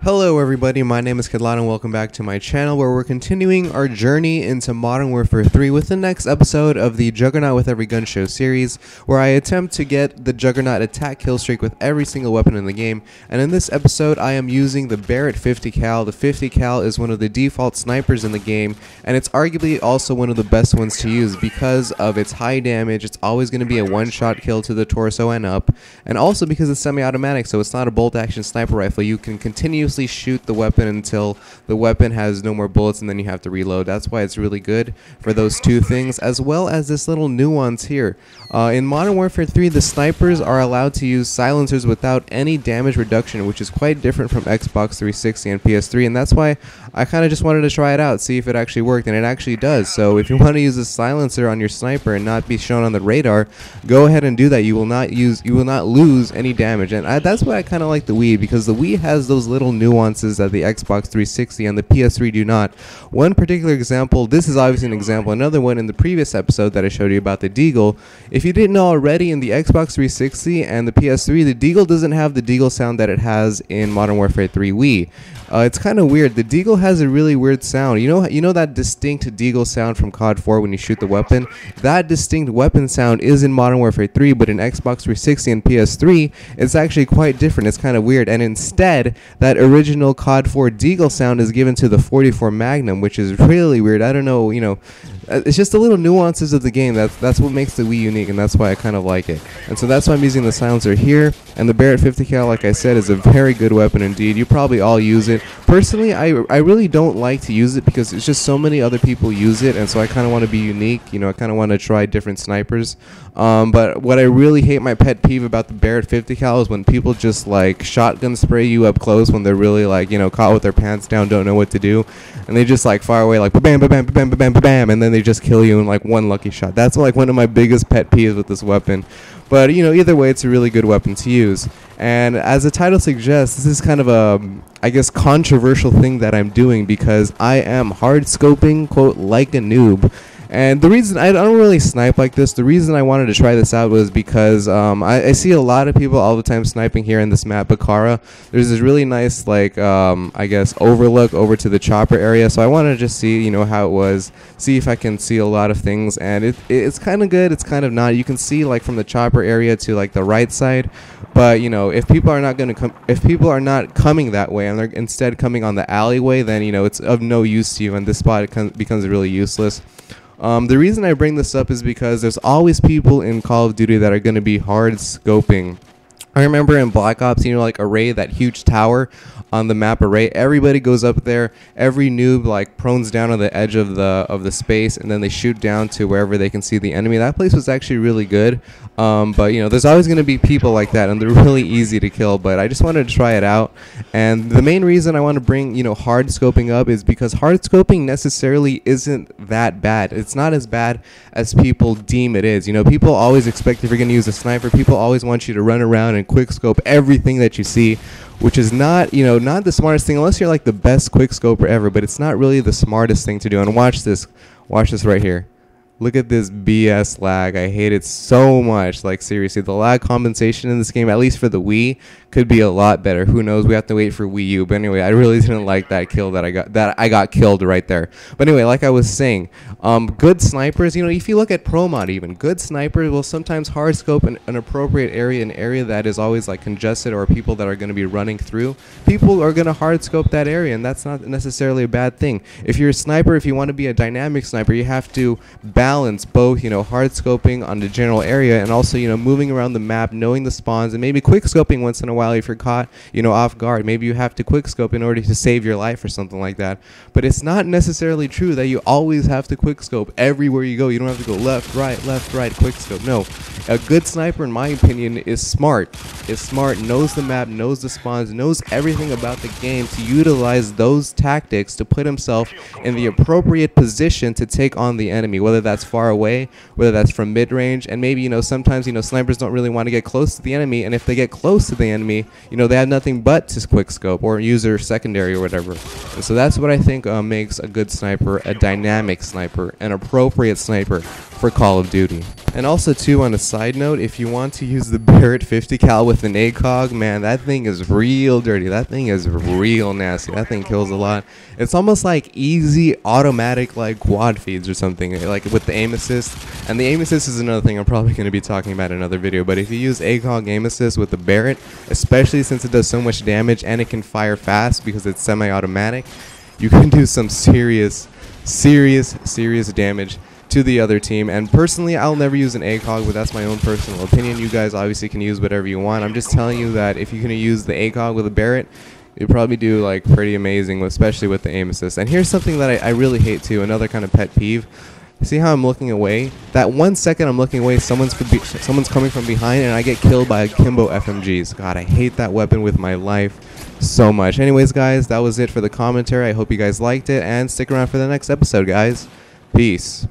Hello everybody, my name is Kedlon and welcome back to my channel where we're continuing our journey into Modern Warfare 3 with the next episode of the Juggernaut with Every Gun Show series, where I attempt to get the Juggernaut attack kill streak with every single weapon in the game. And in this episode I am using the Barrett 50 cal. The 50 cal is one of the default snipers in the game, and it's arguably also one of the best ones to use because of its high damage. It's always going to be a one-shot kill to the torso and up, and also because it's semi-automatic, so it's not a bolt-action sniper rifle. You can continuously shoot the weapon until the weapon has no more bullets and then you have to reload. That's why it's really good for those two things, as well as this little nuance here. In Modern Warfare 3, the snipers are allowed to use silencers without any damage reduction, which is quite different from Xbox 360 and PS3, and that's why I kind of just wanted to try it out, see if it actually worked, and it actually does. So if you want to use a silencer on your sniper and not be shown on the radar, go ahead and do that. You will not lose any damage, and that's why I kind of like the Wii, because the Wii has those little nuances that the Xbox 360 and the PS3 do not. One particular example, this is obviously an example, another one in the previous episode that I showed you about the Deagle. If you didn't know already, in the Xbox 360 and the PS3, the Deagle doesn't have the Deagle sound that it has in Modern Warfare 3 Wii. It's kind of weird. The Deagle has a really weird sound. You know that distinct Deagle sound from COD 4 when you shoot the weapon? That distinct weapon sound is in Modern Warfare 3, but in Xbox 360 and PS3, it's actually quite different. It's kind of weird. And instead, that original COD 4 Deagle sound is given to the 44 Magnum, which is really weird. I don't know, it's just the little nuances of the game. That's what makes the Wii unique, and that's why I kind of like it. And so that's why I'm using the silencer here. And the Barrett 50 cal, like I said, is a very good weapon indeed. You probably all use it. Personally, I really don't like to use it because it's just so many other people use it, and so I kind of want to be unique. I kind of want to try different snipers. But what I really hate, my pet peeve about the Barrett 50 cal, is when people just like shotgun spray you up close when they're really like, caught with their pants down, don't know what to do, and they just like fire away like bam, bam, bam, bam, bam, bam, bam, and then they just kill you in like one lucky shot. That's like one of my biggest pet peeves with this weapon. But either way, it's a really good weapon to use. And as the title suggests, this is kind of a, I guess, controversial thing that I'm doing because I am hardscoping, quote, like a noob. And the reason I don't really snipe like this, the reason I wanted to try this out was because I see a lot of people all the time sniping here in this map, Bakara. There's this really nice, like, I guess, overlook over to the chopper area. So I wanted to just see, how it was, see if I can see a lot of things. And it's kind of good, it's kind of not. You can see, like, from the chopper area to, like, the right side. But, if people are not going to come, if people are not coming that way and they're instead coming on the alleyway, then, it's of no use to you, and this spot becomes really useless. The reason I bring this up is because there's always people in Call of Duty that are going to be hard scoping. I remember in Black Ops, like Array, that huge tower on the map Array, everybody goes up there, every noob like prones down on the edge of the space, and then they shoot down to wherever they can see the enemy. That place was actually really good. But there's always going to be people like that, and they're really easy to kill. But I just wanted to try it out, and the main reason I want to bring hard scoping up is because hard scoping necessarily isn't that bad. It's not as bad as people deem it is. People always expect, if you're going to use a sniper, people always want you to run around and quick scope everything that you see, which is not not the smartest thing unless you're like the best quick scoper ever. But it's not really the smartest thing to do. And watch this right here. Look at this BS lag. I hate it so much. Like, seriously, the lag compensation in this game, at least for the Wii, could be a lot better. Who knows? We have to wait for Wii U. But anyway, I really didn't like that kill that I got killed right there. But anyway, like I was saying, good snipers, if you look at Pro Mod even, good snipers will sometimes hard scope an appropriate area, an area that is always like congested or people that are going to be running through. People are going to hard scope that area, and that's not necessarily a bad thing. If you're a sniper, if you want to be a dynamic sniper, you have to balance both, hard scoping on the general area and also, moving around the map, knowing the spawns, and maybe quick scoping once in a while if you're caught, off guard. Maybe you have to quick scope in order to save your life or something like that. But it's not necessarily true that you always have to quick scope everywhere you go. You don't have to go left, right, quick scope. No. A good sniper, in my opinion, is smart. Knows the map, knows the spawns, knows everything about the game to utilize those tactics to put himself in the appropriate position to take on the enemy, whether that's far away, whether that's from mid-range, and maybe, sometimes, snipers don't really want to get close to the enemy, and if they get close to the enemy, they have nothing but to quick scope or use their secondary or whatever. And so that's what I think makes a good sniper, a dynamic sniper, an appropriate sniper. for Call of Duty. And also too, on a side note, if you want to use the Barrett 50 cal with an ACOG, man, that thing is real dirty. That thing is real nasty. That thing kills a lot. It's almost like easy automatic like quad feeds or something, like with the aim assist. And the aim assist is another thing I'm probably going to be talking about in another video. But if you use ACOG aim assist with the Barrett, especially since it does so much damage and it can fire fast because it's semi-automatic, you can do some serious damage to the other team. And personally, I'll never use an ACOG, but that's my own personal opinion. You guys obviously can use whatever you want. I'm just telling you that if you're going to use the ACOG with a Barrett, you probably do like pretty amazing, especially with the aim assist. And here's something that I really hate too, another kind of pet peeve. See how I'm looking away? That 1 second I'm looking away, someone's coming from behind and I get killed by a Kimbo FMGs. God, I hate that weapon with my life so much. Anyways, guys, that was it for the commentary. I hope you guys liked it, and stick around for the next episode, guys. Peace.